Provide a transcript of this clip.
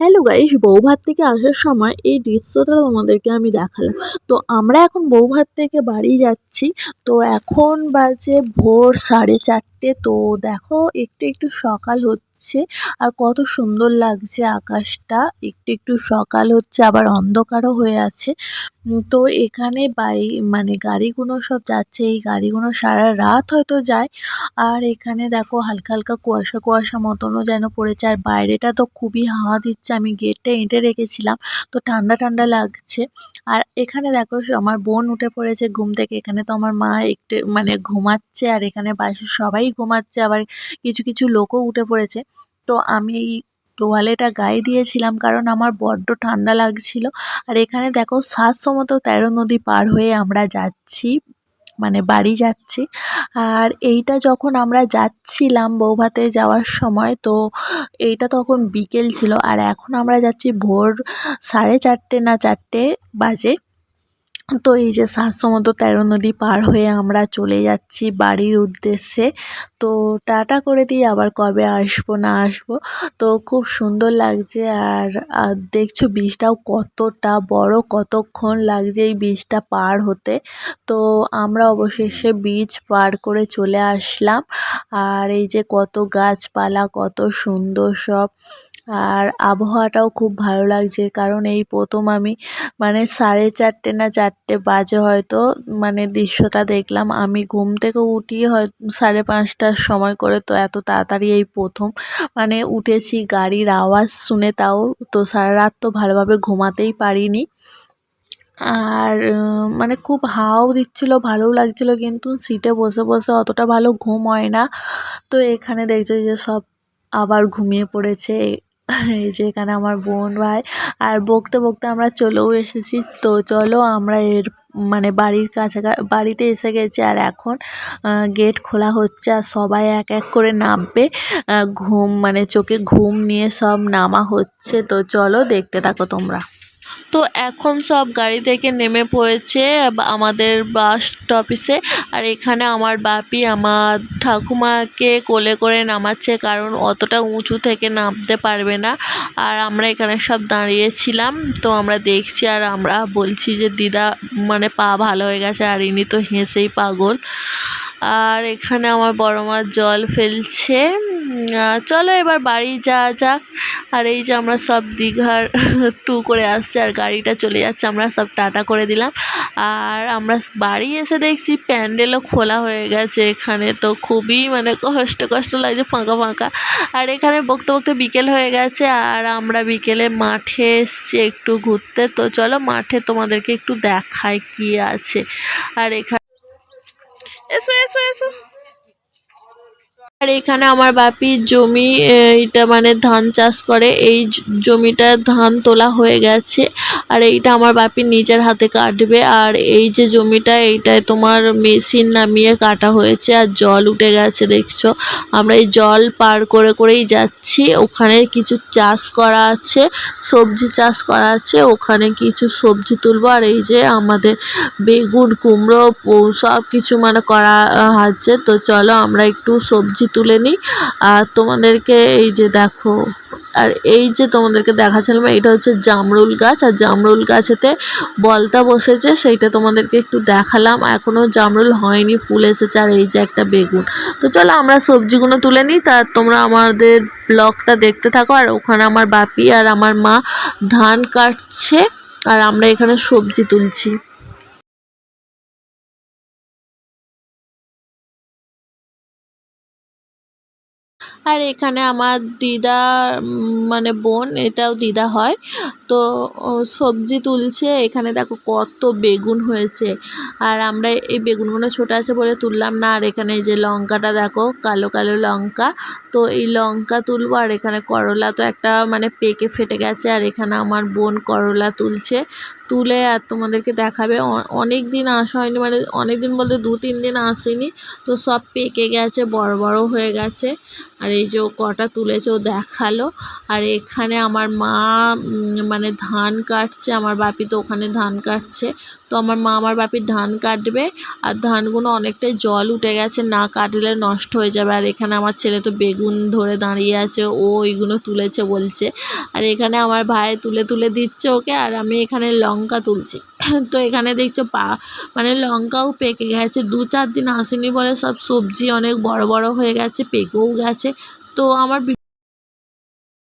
Hello guys, বউভাত থেকে আসার সময় এই দৃশ্যটা তোমাদেরকে আমি দেখালাম। তো আমরা এখন বউভাত থেকে বাড়ি যাচ্ছি। তো এখন বাজে ভোর 4:30। তো দেখো একটু একটু সকাল হচ্ছে আর কত সুন্দর লাগছে আকাশটা। একটু একটু সকাল হচ্ছে আবার অন্ধকারও হয়ে আছে। তো এখানে মানে গাড়িগুলো সব যাচ্ছে, এই গাড়িগুলো সারা রাত হয়তো যায়। আর এখানে দেখো হালকা হালকা কুয়াশা কুয়াশা মতনও যেন পড়েছে, আর বাইরেটা তো খুবই হাওয়া দিচ্ছে। আমি গেটটা এঁটে রেখেছিলাম, তো ঠান্ডা ঠান্ডা লাগছে। আর এখানে দেখো আমার বোন উঠে পড়েছে ঘুম থেকে। এখানে তো আমার মা একটু মানে ঘুমাচ্ছে, আর এখানে বাসার সবাই ঘুমাচ্ছে, আবার কিছু কিছু লোকও উঠে পড়েছে। তো আমি এই তোয়ালেটা গায়ে দিয়েছিলাম কারণ আমার বড্ড ঠান্ডা লাগছিল। আর এখানে দেখো 713 নদী পার হয়ে আমরা যাচ্ছি, মানে বাড়ি যাচ্ছি। আর এইটা যখন আমরা যাচ্ছিলাম বউভাতে যাওয়ার সময়, তো এইটা তখন বিকেল ছিল। আর এখন আমরা যাচ্ছি ভোর 4:30 না 4টে বাজে। তো এই যে 713 নদী পার হয়ে আমরা চলে যাচ্ছি বাড়ির উদ্দেশ্যে। তো টাটা করে দিয়ে আবার কবে আসবো না আসবো। তো খুব সুন্দর লাগছে। আর দেখছো ব্রিজটাও কতটা বড়, কতক্ষণ লাগছে এই ব্রিজটা পার হতে। তো আমরা অবশেষে ব্রিজ পার করে চলে আসলাম। আর এই যে কত গাছপালা, কত সুন্দর সব। আর আবহাওয়াটাও খুব ভালো লাগছে কারণ এই প্রথম আমি মানে 4:30 না 4টে বাজে হয়তো মানে দৃশ্যটা দেখলাম। আমি ঘুম থেকে উঠি হয় 5:30টার সময় করে। তো এত তাড়াতাড়ি এই প্রথম মানে উঠেছি গাড়ির আওয়াজ শুনে, তাও তো সারা রাত তো ভালোভাবে ঘুমাতেই পারিনি। আর মানে খুব হাওয়াও দিচ্ছিল, ভালোও লাগছিল, কিন্তু সিটে বসে বসে অতটা ভালো ঘুম হয় না। তো এখানে দেখছো যে সব আবার ঘুমিয়ে পড়েছে। এই যে এখানে আমার বোন ভাই, আর বকতে বকতে আমরা চলেও এসেছি। তো চলো আমরা মানে বাড়ির বাড়িতে এসে গেছি। আর এখন গেট খোলা হচ্ছে আর সবাই এক এক করে নামবে। ঘুম মানে চোখে ঘুম নিয়ে সব নামা হচ্ছে। তো চলো দেখতে থাকো তোমরা। তো এখন সব গাড়ি থেকে নেমে পড়েছে আমাদের বাস স্টপেজে। আর এখানে আমার বাপি আমার ঠাকুমাকে কোলে করে নামাচ্ছে, কারণ অতটা উঁচু থেকে নামতে পারবে না। আর আমরা এখানে সব দাঁড়িয়েছিলাম, তো আমরা দেখছি আর আমরা বলছি যে দিদা মানে পা ভালো হয়ে গেছে, আর ইনি তো হেসেই পাগল। আর এখানে আমার বড় মা জল ফেলছে। চলো এবার বাড়ি যাওয়া যাক। আর এই যে আমরা সব দীঘার টু করে আসছে আর গাড়িটা চলে যাচ্ছে, আমরা সব টাটা করে দিলাম। আর আমরা বাড়ি এসে দেখছি প্যান্ডেলও খোলা হয়ে গেছে এখানে। তো খুবই মানে কষ্ট লাগছে, ফাঁকা ফাঁকা। আর এখানে বকতে বকতে বিকেল হয়ে গেছে, আর আমরা বিকেলে মাঠে এসছি একটু ঘুরতে। তো চলো মাঠে তোমাদেরকে একটু দেখাই কি আছে। আর এখানে এসো এসো এসো। আর এখানে আমার বাপির জমি, এইটা মানে ধান চাষ করে, এই জমিটা ধান তোলা হয়ে গেছে। আর এইটা আমার বাপির নিজের হাতে কাটবে। আর এই যে জমিটা, এইটায় তোমার মেশিন নামিয়ে কাটা হয়েছে, আর জল উঠে গেছে দেখছো। আমরা এই জল পার করে করেই যাচ্ছি। ওখানে কিছু চাষ করা আছে, সবজি চাষ করা আছে, ওখানে কিছু সবজি তুলবো। আর এই যে আমাদের বেগুন কুমড়ো সব কিছু মানে করা আছে। তো চলো আমরা একটু সবজি তুলে নিই। আর তোমাদেরকে এই যে দেখো, আর এই যে তোমাদেরকে দেখাচ্ছিলাম এইটা হচ্ছে জামরুল গাছ। আর জামরুল গাছেতে বলতা বসেছে, সেইটা তোমাদেরকে একটু দেখালাম। এখনও জামরুল হয়নি, ফুল এসেছে। আর এই যে একটা বেগুন। তো চলো আমরা সবজিগুলো তুলে নিই, তা তোমরা আমাদের ব্লগটা দেখতে থাকো। আর ওখানে আমার বাপি আর আমার মা ধান কাটছে, আর আমরা এখানে সবজি তুলছি। আর এখানে আমার দিদা মানে বোন, এটাও দিদা হয়। তো ও সবজি তুলছে। এখানে দেখো কত বেগুন হয়েছে। আর আমরা এই বেগুনগুলো ছোটো আছে বলে তুললাম না। আর এখানে এই যে লঙ্কাটা দেখো, কালো কালো লঙ্কা। তো এই লঙ্কা তুলবো। আর এখানে করলা তো একটা মানে পেকে ফেটে গেছে। আর এখানে আমার বোন করলা তুলছে, তুলে আর তোমাদেরকে দেখাবে। অনেক দিন আসা হয়নি, মানে অনেক দিন বলতে 2-3 দিন আসেনি। তো সব পেকে গেছে, বড় বড় হয়ে গেছে। আর এই যে ও কটা তুলেছে ও দেখালো। আর এখানে আমার মা মানে ধান কাটছে, আমার বাপি তো ওখানে ধান কাটছে। তো আমার মা আমার বাপির ধান কাটবে, আর ধানগুলো অনেকটাই জল উঠে গেছে, না কাটলে নষ্ট হয়ে যাবে। আর এখানে আমার ছেলে তো বেগুন ধরে দাঁড়িয়ে আছে, ও ওইগুলো তুলেছে বলছে। আর এখানে আমার ভাই তুলে তুলে দিচ্ছে ওকে, আর আমি এখানে লঙ্কা তুলছি। তো এখানে দেখছো মানে লঙ্কাও পেকে গেছে, 2-4 দিন আসেনি বলে সব সবজি অনেক বড় বড় হয়ে গেছে, পেকেও গেছে। তো আমার